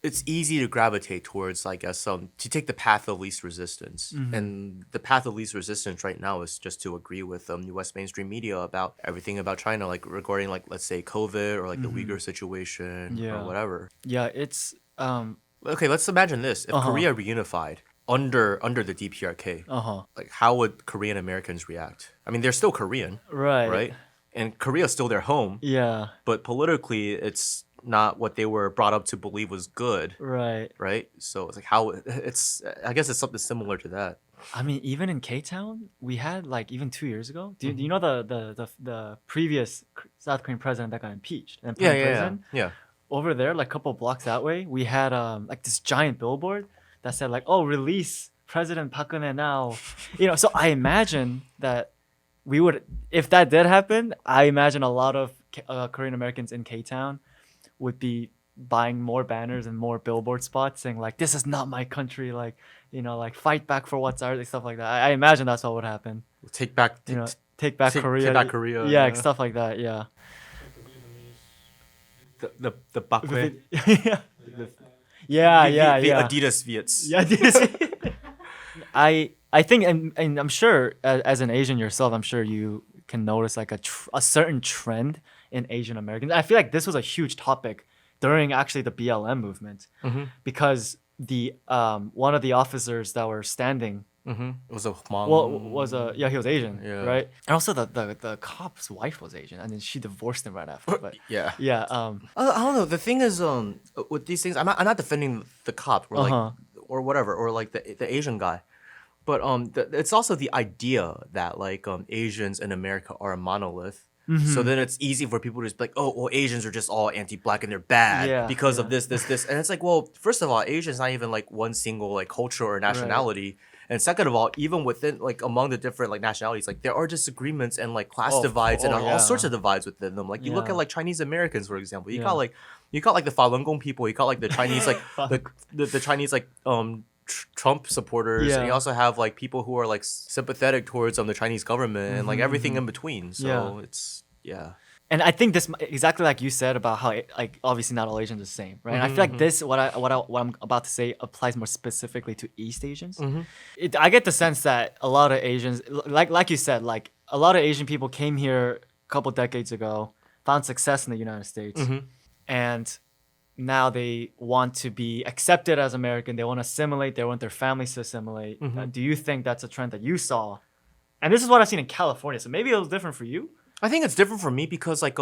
it's easy to gravitate towards, I guess, to take the path of least resistance. And the path of least resistance right now is just to agree with U.S. mainstream media about everything about China, like regarding, like, let's say COVID or like the Uyghur situation or whatever. Yeah, it's okay. Let's imagine this: if Korea reunified under the DPRK, like how would Korean Americans react? I mean, they're still Korean, right? And Korea's still their home. Yeah. But politically, it's not what they were brought up to believe was good. Right? So it's like I guess it's something similar to that. I mean, even in Ktown, we had like even 2 years ago. Do you know the previous South Korean president that got impeached and put in prison? Yeah. Over there, like a couple blocks that way, we had like this giant billboard that said like, "Oh, release President Park Geun-hye now." So I imagine that we would, if that did happen, I imagine a lot of Korean Americans in Ktown would be buying more banners and more billboard spots saying like, "This is not my country," like, like fight back for what's ours, like, stuff like that. I imagine that's what would happen. Take back Korea. Take back Korea. Yeah, stuff like that. Yeah. The bakwe. Yeah. The Adidas Viets. Yeah, Adidas. I think, and I'm sure as an Asian yourself, I'm sure you can notice like a certain trend in Asian Americans. I feel like this was a huge topic during actually the BLM movement, because the one of the officers that were standing was a Hmong. He was Asian, right? And also the cop's wife was Asian, and then she divorced him right after. But yeah. I don't know. The thing is, with these things, I'm not defending the cop or like or whatever, or like the Asian guy. But it's also the idea that like Asians in America are a monolith. So then it's easy for people to just be like, oh, well, Asians are just all anti-black and they're bad because of this. And it's like, well, first of all, Asian's not even like one single like culture or nationality. Right. And second of all, even within like among the different like nationalities, like there are disagreements and like class divides and all sorts of divides within them. Like you look at like Chinese Americans, for example. You got like the Falun Gong people. You got like the Chinese like the Chinese like Trump supporters, and you also have like people who are like sympathetic towards the Chinese government and like everything in between. So it's And I think this exactly like you said about how like obviously not all Asians are the same, right? And I feel like this what I'm about to say applies more specifically to East Asians. I get the sense that a lot of Asians, like you said, like a lot of Asian people came here a couple decades ago, found success in the United States, and now they want to be accepted as American. They want to assimilate. They want their families to assimilate. Do you think that's a trend that you saw? And this is what I've seen in California. So maybe it was different for you. I think it's different for me because like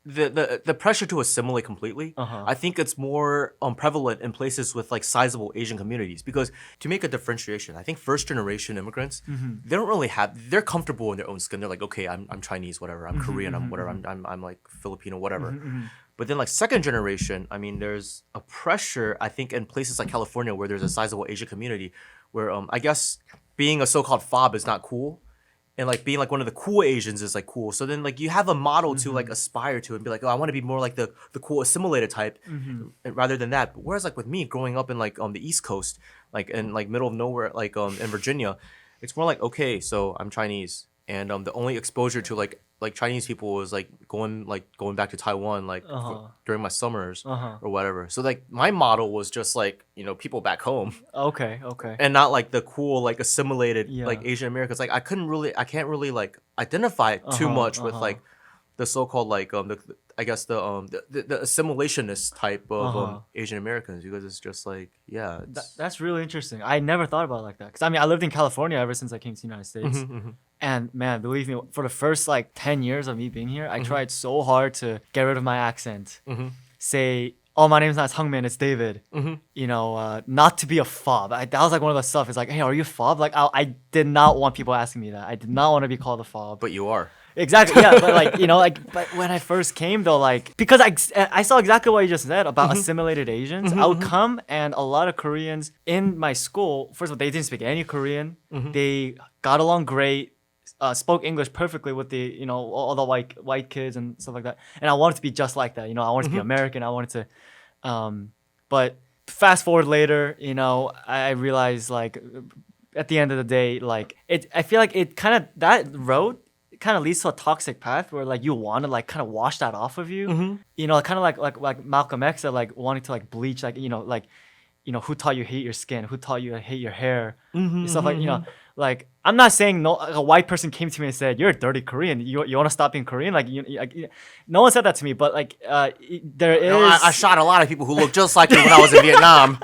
the pressure to assimilate completely, I think it's more prevalent in places with like sizable Asian communities, because to make a differentiation, I think first generation immigrants, they don't really they're comfortable in their own skin. They're like, okay, I'm Chinese, whatever, I'm Korean, I'm whatever, I'm like Filipino, whatever. But then like second generation, I mean, there's a pressure, I think, in places like California where there's a sizable Asian community where I guess being a so-called fob is not cool. And like being like one of the cool Asians is like cool. So then like you have a model to like aspire to and be like, oh, I want to be more like the cool assimilated type rather than that. But whereas like with me growing up in like the East Coast, like in like middle of nowhere, like in Virginia, it's more like, okay, so I'm Chinese. And the only exposure to like Chinese people was like going back to Taiwan like during my summers or whatever. So like my model was just like, you know, people back home. Okay. And not like the cool like assimilated like Asian Americans. Like I can't really like identify too much with like the so-called like the assimilationist type of Asian Americans, because it's just like that's really interesting. I never thought about it like that, because I mean I lived in California ever since I came to the United States. And man, believe me, for the first like 10 years of me being here, I tried so hard to get rid of my accent. Say, oh, my name's not Hungmin, it's David. You know, not to be a fob. That was like one of the stuff. It's like, hey, are you a fob? Like, I did not want people asking me that. I did not want to be called a fob. But you are. Exactly, yeah. But like, you know, like, but when I first came though, like, because I saw exactly what you just said about assimilated Asians. I would come, and a lot of Koreans in my school, first of all, they didn't speak any Korean. They got along great. Spoke English perfectly with the, you know, all the white kids and stuff like that. And I wanted to be just like that. You know, I wanted to be American. I wanted to, but fast forward later, you know, I realized like at the end of the day, like I feel like it kind of, that road kind of leads to a toxic path where like you want to like kind of wash that off of you. You know, kind of like Malcolm X said, like wanting to like bleach, like, you know, who taught you hate your skin? Who taught you to hate your hair? Stuff like, you know. Like, I'm not saying a white person came to me and said, you're a dirty Korean. You want to stop being Korean? Like, no one said that to me. But like, there is. You know, I shot a lot of people who looked just like me when I was in Vietnam.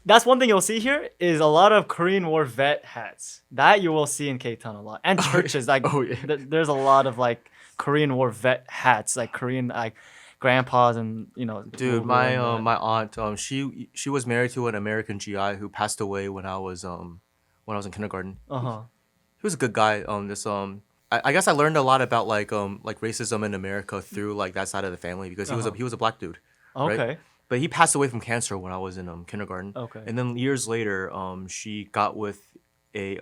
That's one thing you'll see here is a lot of Korean War vet hats. That you will see in Ktown a lot, and churches. Like, there's a lot of like Korean War vet hats, like Korean like grandpas and, you know. Dude, my aunt, she was married to an American GI who passed away when I was in kindergarten. He was a good guy. I guess I learned a lot about like racism in America through like that side of the family, because he was a black dude. Okay. Right? But he passed away from cancer when I was in kindergarten. Okay. And then years later, she got with a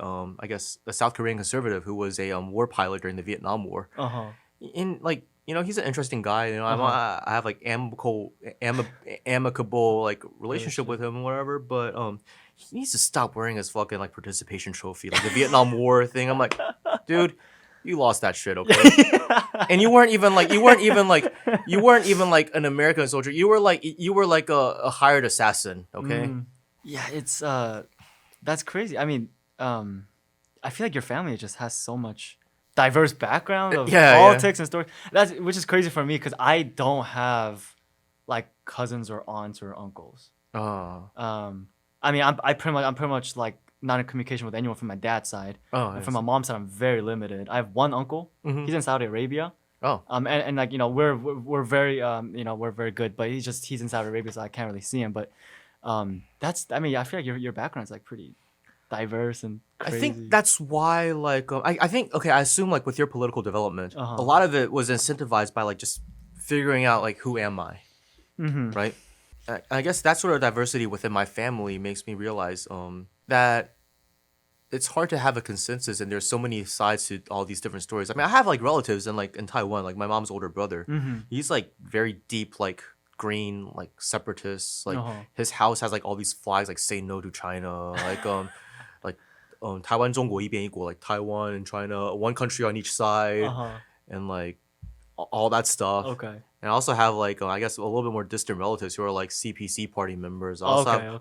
South Korean conservative who was a war pilot during the Vietnam War. In like, you know, he's an interesting guy. You know, I have like amicable like relationship with him and whatever. But he needs to stop wearing his fucking like participation trophy, like the Vietnam War thing. I'm like, dude, you lost that shit, okay? And you weren't even like an American soldier. You were like a hired assassin, okay? Yeah, it's that's crazy. I mean, I feel like your family just has so much diverse background of politics and stories. Which is crazy for me, because I don't have like cousins or aunts or uncles. I mean, I'm pretty much like not in communication with anyone from my dad's side. And from my mom's side, I'm very limited. I have one uncle. He's in Saudi Arabia. And like, you know, we're very you know, we're very good, but he's in Saudi Arabia, so I can't really see him. But I mean, I feel like your background's like pretty diverse and crazy. I think that's why, like, I think, okay, I assume, like, with your political development, a lot of it was incentivized by, like, just figuring out, like, who am I, right? I guess that sort of diversity within my family makes me realize that it's hard to have a consensus, and there's so many sides to all these different stories. I mean, I have, like, relatives in Taiwan, like, my mom's older brother. He's, like, very deep, like, green, like, separatists. Like, his house has, like, all these flags, like, say no to China, like, Taiwan 中国一边一国, like Taiwan and China, one country on each side, and like all that stuff. Okay. And I also have like I guess a little bit more distant relatives who are like CPC party members. I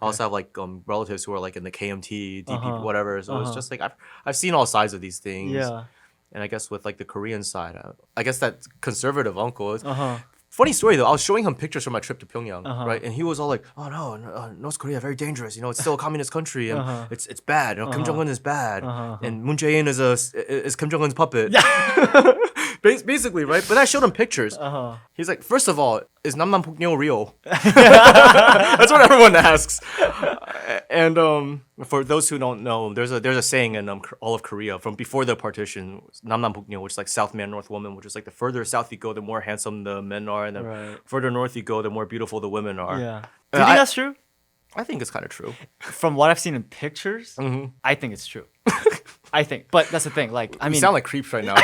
also have like relatives who are like in the KMT, DP, whatever. So it's just like I've seen all sides of these things. Yeah. And I guess with like the Korean side, I guess that conservative uncle is. Funny story though. I was showing him pictures from my trip to Pyongyang, right? And he was all like, "Oh no, North Korea very dangerous. You know, it's still a communist country, and it's bad. You know, Kim Jong Un is bad, and Moon Jae-in is Kim Jong Un's puppet." Basically, right? But I showed him pictures. He's like, first of all, is Namnam Puknyo real? That's what everyone asks. And for those who don't know, there's a saying in all of Korea from before the partition, Namnam Puknyo, which is like South man, North woman, which is like the further south you go, the more handsome the men are, and the further north you go, the more beautiful the women are. Yeah. Do you think that's true? I think it's kind of true. From what I've seen in pictures, I think it's true. I think, but that's the thing. Like, I mean, you sound like creeps right now.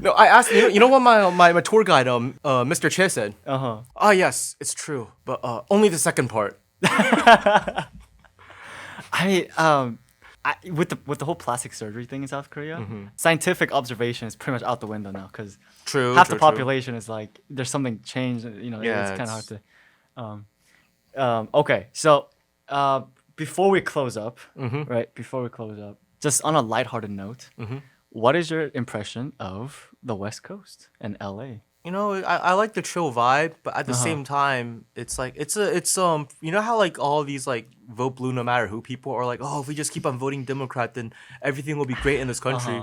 No, I asked. You know what my tour guide, Mr. Che said. Oh yes, it's true, but only the second part. I mean, with the whole plastic surgery thing in South Korea, scientific observation is pretty much out the window now because half the population is like there's something changed. You know, it's kind of hard to. Okay, so before we close up, right? Before we close up, just on a lighthearted note, what is your impression of the West Coast and LA? You know, I like the chill vibe, but at the same time, it's like it's you know how like all these like vote blue no matter who people are like, oh, if we just keep on voting Democrat, then everything will be great in this country.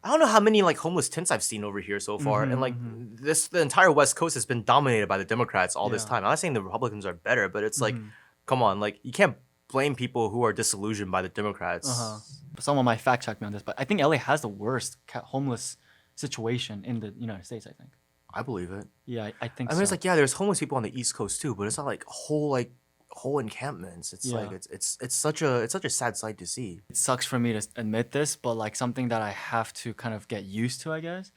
I don't know how many like homeless tents I've seen over here so far, and like the entire West Coast has been dominated by the Democrats all this time. I'm not saying the Republicans are better, but it's like, come on, like you can't blame people who are disillusioned by the Democrats. Someone might fact check me on this, but I think LA has the worst homeless situation in the United States. I think. I believe it. Yeah, I think. I mean, it's like there's homeless people on the East Coast too, but it's not like whole encampments. It's like it's such a sad sight to see. It sucks for me to admit this, but like something that I have to kind of get used to, I guess,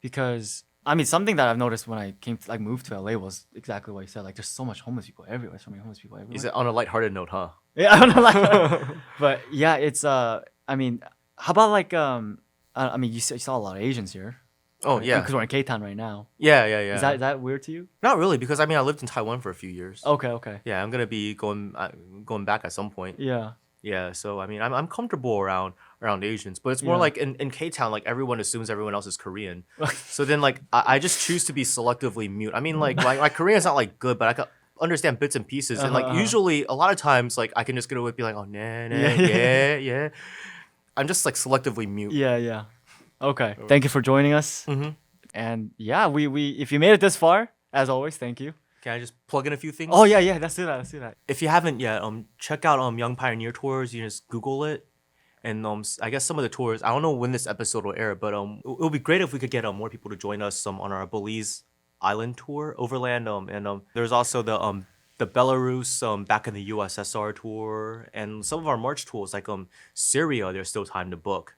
because I mean something that I've noticed when I came to moved to LA was exactly what you said. Like there's so much homeless people everywhere. So many homeless people everywhere. Is it on a lighthearted note, huh? Yeah, on a lighthearted. But yeah, it's I mean, how about like I mean you saw a lot of Asians here. Oh yeah, because we're in Ktown right now. Yeah. Is that weird to you? Not really, because I mean I lived in Taiwan for a few years. Okay. Yeah, I'm gonna be going back at some point. Yeah. So I mean I'm comfortable around Asians, but it's more like in K-Town, like everyone assumes everyone else is Korean. So then like I just choose to be selectively mute. I mean like my Korean's not like good, but I can understand bits and pieces, and like usually a lot of times like I can just get away with be like, oh nah, yeah. I'm just like selectively mute. Yeah. Okay. Thank you for joining us. And yeah, we if you made it this far, as always, thank you. Can I just plug in a few things? Oh yeah, let's do that. If you haven't yet, check out Young Pioneer Tours. You just Google it, and I guess some of the tours. I don't know when this episode will air, but it would be great if we could get more people to join us on our Belize Island tour, Overland. And there's also the Belarus back in the USSR tour, and some of our March tours like Syria. There's still time to book.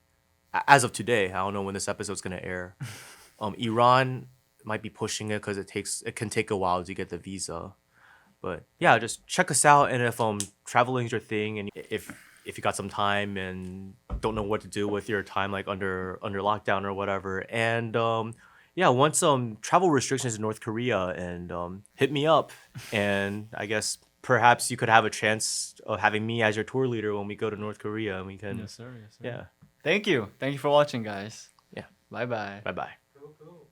As of today, I don't know when this episode's gonna air. Iran might be pushing it because it can take a while to get the visa. But yeah, just check us out, and if traveling is your thing, and if you got some time and don't know what to do with your time like under lockdown or whatever, and yeah, once travel restrictions in North Korea, and hit me up, and I guess perhaps you could have a chance of having me as your tour leader when we go to North Korea, and we can. Yes, sir. Yeah. Thank you for watching, guys. Yeah. Bye-bye. Bye-bye. Cool.